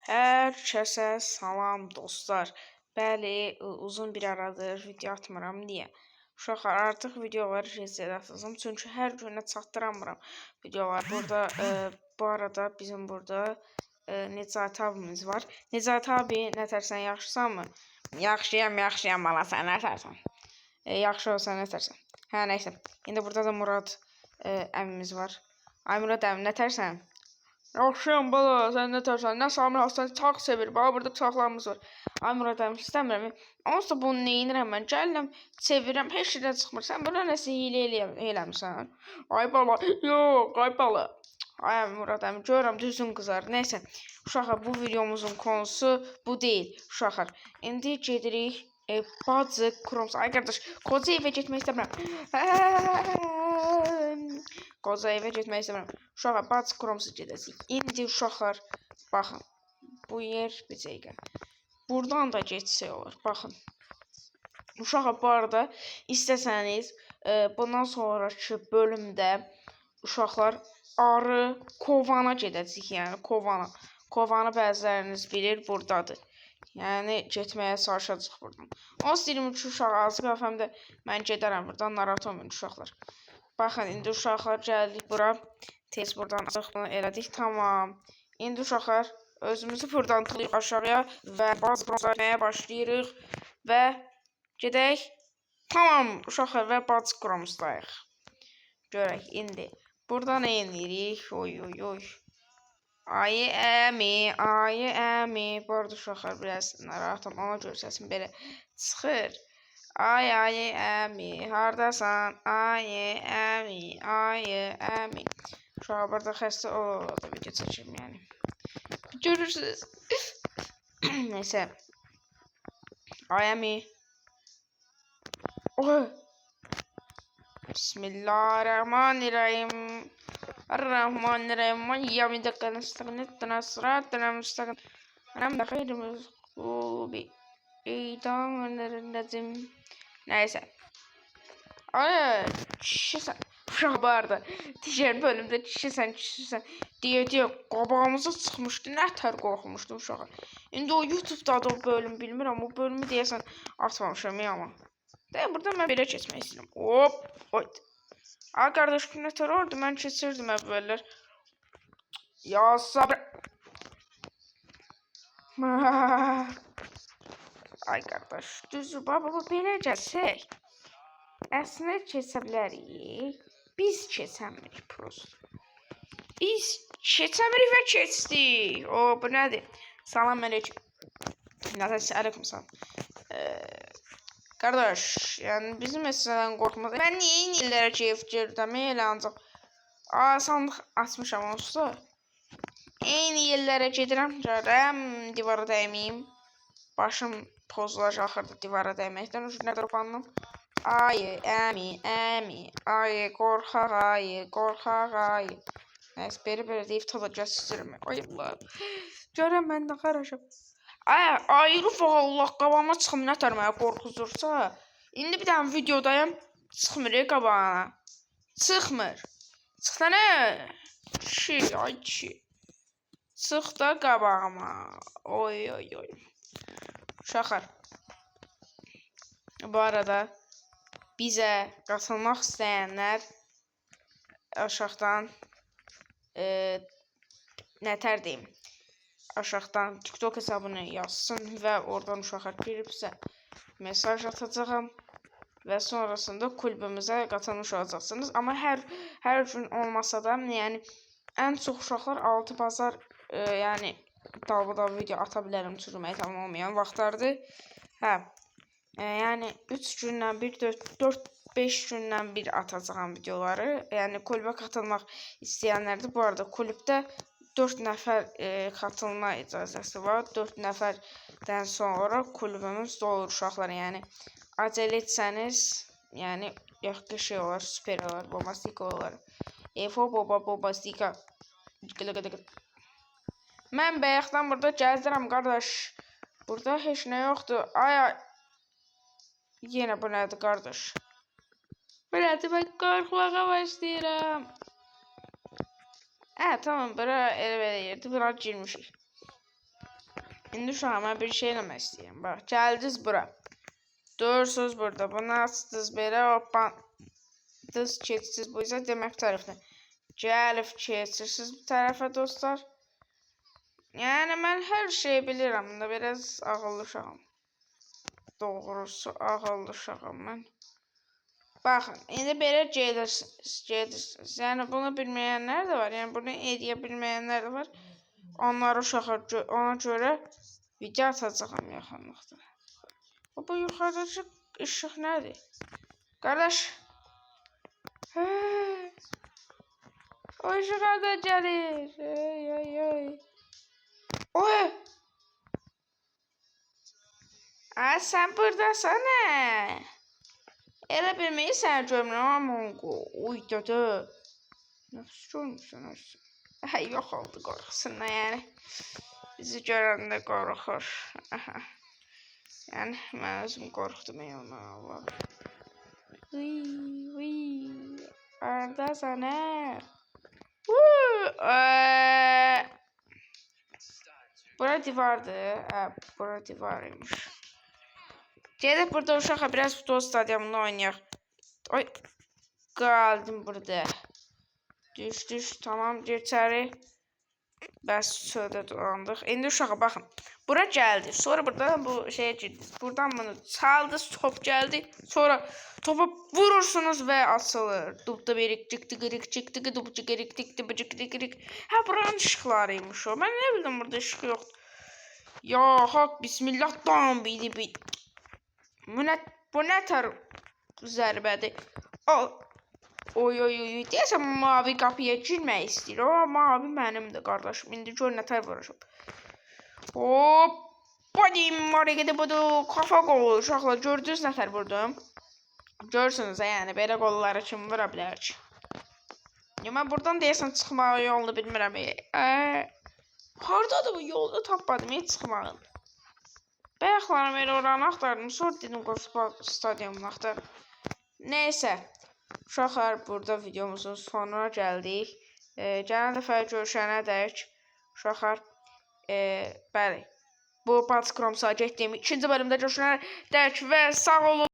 Hər kəsə salam dostlar. Bəli, uzun bir aradır video atmıram. Niyə? Uşaqlar, artıq videoları rezervasızım. Çünki hər günə çatdıramıram videolar. Bu arada bizim burada Necati abimiz var. Necati abi, nətərsən, yaxşısanmı? Yaxşıyam bala, sən nətərsən? Yaxşı olsan nətərsən? Hə, nəysə. İndi burada da Murad əmimiz var. Ay Murad əmi, nətərsən? Yaxşıyam bala, sən nətərsən? Nə Samir Hasan çox sevir. Bala burada çoxlarımız var. Ay Murad əmi, istəmirəm. Onsuz da bunu neyinirəm mən? Gəlirəm, çevirirəm, heç yerdən çıxmır. Sən burada nəsə hilə eləmirsən? Ay bala, yox, ay bala. Ay əmi, Murad əmi, görürəm düzün qızar. Nəysə, uşaqlar, bu videomuzun konusu bu deyil. Uşaqlar, indi gedirik bacı Kroms. Ay qardaş, qoca evə getmək istəmirəm. Qoca evə getmək istəmirəm. Uşaqlar, bacı Kromsa gedəcəyik. İndi uşaqlar, baxın. Bu yer bir dəqiqə. Buradan da geçsək olur. Baxın. Uşaqlar, bu arada istəsəniz bundan sonraki bölümdə uşaqlar arı Kovana gedəcəyik. Yəni Kovana. Kovanı bəziləriniz bilir, buradadır. Yəni getməyə çalışacağıq buradan. 23 uşaq azıq həm də mən gedərəm buradan, narahat olmayın uşaqlar. Baxın, indi uşaqlar gəldik bura. Tez buradan bunu elədik, tamam. İndi uşaqlar özümüzü buradan tuluyuq aşağıya və bazı qurumsaya başlayırıq və gedək. Tamam uşaqlar və bazı qurumsayıq. Görək indi. Burada nə edirik? Oy. Ayı əmi. Bu arada uşaqlar biraz narahatam, ona görə səsim belə çıxır. Ayı əmi, hardasan? Ayı əmi. Uşaqlar, burada xəstə da video çəkirəm, yəni. Görürsünüz. Neysə. Ayı əmi. Bismillahirrahmanirrahim. Ar-Rahmanirrahim. Yamidakana stagnetana sıratana müstakın. Anam da xeyrimiz kubi. İtanlarındacım. Neyse. Ay, şişsən. Uşaq vardı. Digər bölümdə şişsən deyə qabağımıza çıxmışdı. Nətər qorxmuşdu uşağa. İndi o YouTube'da da o bölüm bilmirəm. O bölümü deyəsən atmamışam amma. Deyəm, burada mən belə keçmək istəyirəm. Oy. Ay qardaş, nətər oldu? Mən keçirdim əvvəllər. Ya sabır. Ay qardaş, düzdür, baba, belə gəlsək. Əslində keçə bilərik. Biz keçəmirik prosto. Biz keçəmirik və keçdik. Bu nədir? Salam əleykum. Əleykum salam. Qardaş, yəni bizim məsələdən qorxmaz. Mən niyə illərə keyif girdim? Elə ancaq sandıq açmışam onsuz da. Eyni yerlərə gedirəm, divara dəyməyim. Başım pozulacaq axırda divara dəyməkdən. Nədir opandım? Ayı, əmi, ayı, qorxaq, ayı. Nəysə, belə deyib tada göstərirəm. Ay Allah. Görəm mən də xaraşam. Ayı Allah, qabağıma çıxım, nətər mənə qorxuzursa. İndi bir dənə videodayım, çıxmır qabağına. Çıxmır. Çıxsana. Ay ki. Çıx da qabağıma. Oy. Uşaqlar. Bu arada bizə qatılmaq istəyənlər aşağıdan nətər deyim? Aşağıdan TikTok hesabını yazsın və oradan uşaqlar giribsə mesaj atacağım və sonrasında kulübümüzə qatılmış olacaqsınız. Amma hər gün olmasa da, yəni ən çox uşaqlar 6 bazar yəni dalbadal video ata bilərəm, çürüməyi tamam olmayan vaxtlardır. Yəni 3 gündən bir, 4-5 gündən bir atacağım videoları. Yəni kulübə qatılmaq istəyənlərdir. Bu arada kulübdə 4 nəfər qatılma icazəsi var. 4 nəfərdən sonra kulübümüz dolur uşaqlar. Yəni acələ etsəniz, yəni yaxşı şey olar, süper olar, bombastika olar. Bombastika. Mən bayaqdan burada gəzdirəm qardaş. Burada heç nə yoxdur. Yenə bu nədir qardaş? Bu nədir, mən qorxmağa başlayıram. Tamam, bura elə yerdir, bura girmişik. İndi uşaqlar mən bir şey eləmək istəyirəm. Bax, gəldiniz bura. Durursunuz burada. Bunu açdınız belə. Hoppa. Dız keçsiniz bu isə demək tərəfdən. Gəlib keçirsiniz bu tərəfə dostlar. Yəni mən hər şeyi bilirəm. Bunda biraz ağıllı uşağım. Doğrusu ağıllı uşağım mən. Baxın, indi belə gedirsiniz. Yəni bunu bilməyənlər də var. Yəni bunu edə bilməyənlər də var. Onları uşaqlar ona görə video atacağım yaxınlıqda. Bu yuxarıdakı işıq nədir? Qardaş. O işıq harada gəlir? Oy. Sən buradasan nə? Elə bilməyi sən görmürəm Mongo. Uy dada. Nasıl görmüşsən aşağı? Yox oldu qorxusundan yəni. Bizi görəndə qorxur. Yəni mən özüm qorxdum ona Allah. Haradasan nə? Bura divardır. Bura divarıymış. Gedib burada uşaqla biraz futbol stadionunda oynayaq. Oy. Qaldım burada. Düş. Tamam, geçəri. Bəs şöyle dolandıq. İndi uşağa baxın. Bura gəldi. Sonra buradan bu şeye girdiniz. Buradan bunu çaldınız. Top gəldi. Sonra topa vurursunuz və açılır. Dubda berik çıktı gırık çıktı dubcu gırık çıktı bıcık gırık. Buranın ışıqlarıymış o. Ben ne bildim burada ışık yoktu. Ya hak bismillah tam bidi. Bu nə tər zərbədir. Oy. Deyəsən mavi qapıya girmək istəyir. O mavi mənimdir qardaşım. İndi gör nətər vuracam. Hop. Badim oraya gedib budu. Kafa qolu. Uşaqlar gördünüz nətər vurdum. Görürsünüz yəni belə qolları kim vura bilər ki. Mən buradan deyəsən çıxmağı yolunu bilmirəm. Hardadır bu yolda tapmadım heç çıxmağın. Bayaqlarım elə oranı axtardım. Sonra dedim stadionunu axtarım. Neysə. Uşaqlar burada videomuzun sonuna gəldik. Gələn dəfə görüşənə dək. Uşaqlar bəli. Bu Patskrom Saget 2-ci bölümdə görüşənə dək və sağ olun.